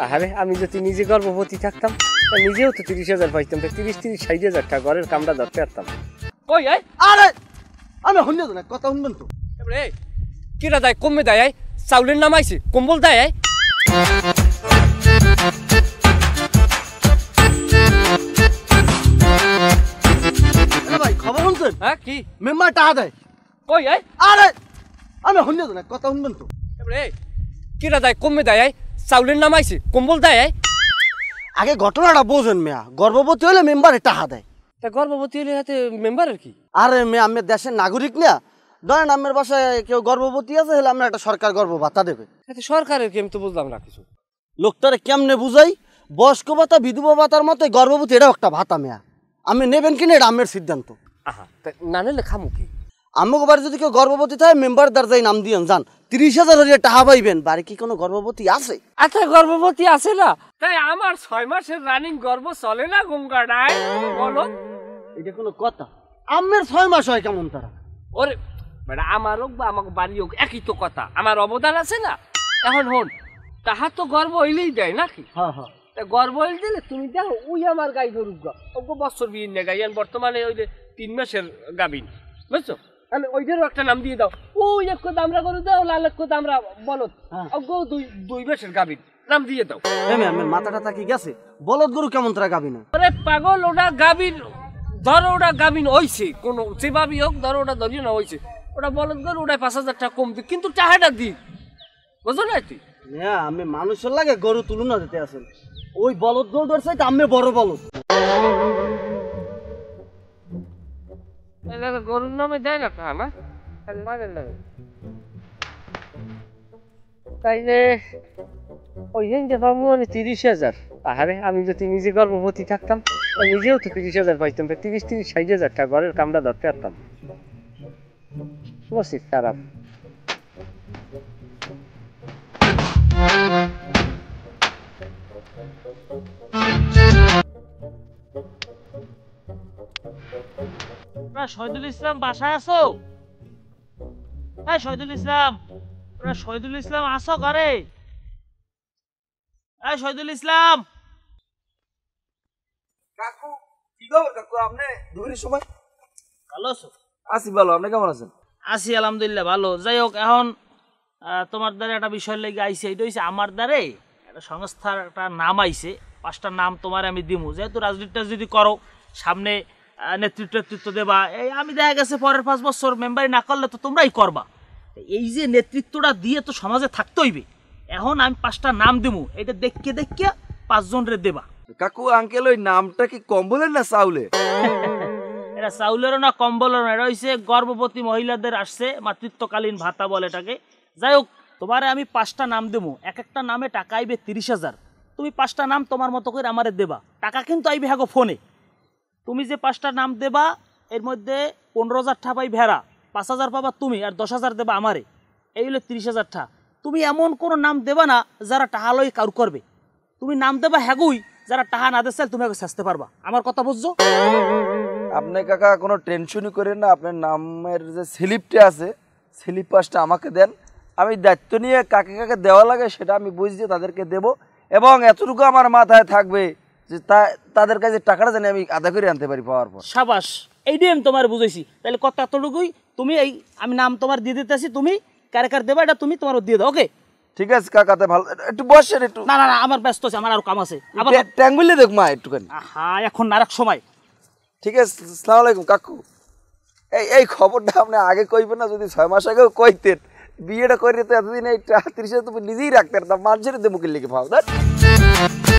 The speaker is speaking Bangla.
আরে আমি যদি নিজে গর্ভবতী থাকতাম নিজেও তো 30,000 পাইতাম, 30-60,000 টাকা ঘরের কামটা ধরতে পারতাম। কই আই আরে আমি শুনলে তো না, কথা শুনবেন তো। এ কিরা দেয় কমে দেয় আই চাউলের নাম আইছে কম্বল দেয় আই ভাই খবর শুনছেন? হ্যাঁ কি মেম্বার টাকা দেয়। কই আই আরে আমি শুনলে তো না, কথা শুনবেন তো। এ কিরা দেয় কমে দেয় আই চাউলের নাম আইছে কম্বল দেয় আই আগে ঘটনাটা বোঝেন মেয়া, গর্ভবতী হলে মেম্বারে টাকা দেয়। তা গর্ভবতী হলে হাতে মেম্বারের কি? আরে মেয়ে আমি দেশের নাগরিক না, ধরেন আমার বাসায় কেউ গর্ভবতী আছে হলে আমরা একটা সরকার গর্ভ ভাতা দেবে। হাতে সরকারের কি আমি তো বুঝলাম না কিছু। লোকটারে কেমনে বুঝাই, বয়স্ক ভাতা বিধবা ভাতার মতো গর্ভবতী এটাও একটা ভাতা মেয়া। আমি নেবেন কিনা এটা আমের সিদ্ধান্ত। আহা তা না নিলে খামু কি? আমাকে বাড়ি যদি কেউ গর্ভবতী থাকে মেম্বার দরজায় নাম দিয়েন যান, 30,000 হলে টাকা পাইবেন। বাড়ি কি কোনো গর্ভবতী আছে? আচ্ছা গর্ভবতী আছে না, তাই আমার 6 মাসের রানিং গর্ভ চলে না গঙ্গাটায় বলো? এটা কোনো কথা? আমের 6 মাস হয় কেমন তারা? ওরে বেটা আমার হোক বা আমাকে বাড়ি হোক একই তো কথা, আমার অবদান আছে না। এখন হন তাহার তো গর্ব হইলেই দেয় নাকি? হ্যাঁ হ্যাঁ। তা গর্ব হইলে দিলে তুমি দেখো ওই আমার গাই গরু ওগো বছর বিয়ে নে গাই বর্তমানে ওই যে 3 মাসের গাবিন, বুঝছো? তাহলে ওইটারও একটা নাম দিয়ে দাও। ওই এক কথা আমরা গরু দাও, লাল এক কথা আমরা বলদ, ওগো 2 মাসের গাবিন নাম দিয়ে দাও। আমার মাথা টাথা কি গেছে? বলদ গরু কেমন তারা গাবি না? আরে পাগল, ওটা গাবিন ধরো, ওটা গাবিন হইছে কোনো যেভাবেই হোক ধরো, ওটা ধরিও না হইছে, ওটা বলদ গরু, ওটা 5,000 টাকা কম দিই, কিন্তু টাকাটা দিই, বুঝো না? তুই হ্যাঁ আমি মানুষের লাগে গরু তুলনা দিতে আছেন, ওই বলদ গরু ধরছে আমি বড় বলদ। গরুর নামে দেয় না আমার তাইলে ওই যে পাবো মানে 30,000। আরে আমি যদি নিজে গর্ভবতী থাকতাম নিজেও তো 30,000 পাইতাম, 30-60,000 টাকা ঘরের কামটা ধরতে পারতাম। বসি খারাপ শহীদুল ইসলাম বাসায় আছো? হ্যাঁ শহীদুল ইসলাম, শহীদুল ইসলাম আসো ঘরে? হ্যাঁ শহীদুল ইসলাম। কাকু কি খবর কাকু? আপনি দুপুরের সময় ভালো আছো? আছি ভালো, আপনি কেমন আছেন? আছি আলহামদুলিল্লাহ ভালো। যাই হোক এখন তোমার দ্বারে একটা বিষয় লেগে আইছে, এটা হচ্ছে আমার দ্বারে একটা সংস্থার একটা নাম আইছে, 5টা নাম তোমার আমি দিমু, যেহেতু রাজনীতিটা যদি করো সামনে নেতৃত্ব দেবা, এই আমি দেখা গেছে পরের 5 বছর মেম্বারি না করলে তো তোমরাই করবা, এই যে নেতৃত্বটা দিয়ে তো সমাজে থাকতে হইবে। এখন আমি 5টা নাম দিমু, এটা দেখিয়া 5 জনরে দেবা। কাকু আঙ্কেল ওই নামটা কি কম্বলের না চাউলে? এটা চাউলেরও না কম্বলেরও না, এটা হচ্ছে গর্ভবতী মহিলাদের আসছে মাতৃত্বকালীন ভাতা বলে এটাকে। যাই হোক তোমারে আমি 5টা নাম দেবো, এক একটা নামে টাকা আইবে 30,000। তুমি 5টা নাম তোমার মতো করে আমারে দেবা, টাকা কিন্তু আইবে হ্যাগো ফোনে। তুমি যে 5টা নাম দেবা এর মধ্যে 15,000 টাকা পাই ভেড়া, 5,000 পাবা তুমি, আর 10,000 দেবা আমারে, এই হলো 30,000 টাকা। তুমি এমন কোনো নাম দেবা না যারা টাকা লই কারু করবে, তুমি নাম দেবা হ্যাগুই যারা টাকা না দিচ্ছে তুমি হ্যাগো চেষ্টা পারবা। আমার কথা বুঝছো? আপনি কাকা কোনো টেনশনই করেন না, আপনার নামের যে স্লিপটা আছে স্লিপ 5টা আমাকে দেন, আমি দায়িত্ব নিয়ে কাকে কাকে দেওয়া লাগে সেটা আমি বুঝিয়ে তাদেরকে দেব, এবং এতটুকু আমার মাথায় থাকবে যে তাদের কাছে টাকাটা জানি আমি আদা করে আনতে পারি পাওয়ার পর। সাবাস, এইটাই আমি তোমার বুঝাইছি। তাহলে কথা এতটুকুই, তুমি এই আমি নাম তোমার দিয়ে দিতেছি, তুমি কারে কার দেবা এটা তুমি তোমার দিয়ে দাও। ওকে ঠিক আছে কাকাতে ভালো, একটু বসেন একটু। না না না আমার ব্যস্ত আছে, আমার আরো কাম আছে। আবার ট্যাঙ্গুলে দেখ মা একটুখানি। হ্যাঁ এখন না এক সময়। ঠিক আছে, আসসালামু আলাইকুম কাকু। এই খবরটা আপনি আগে কইবেন না, যদি 6 মাস আগেও কইতেন বিয়েটা করে তো এতদিন এই 30,000 তুমি নিজেই রাখতে পারতাম, মানুষের মুখের লিখে পাও।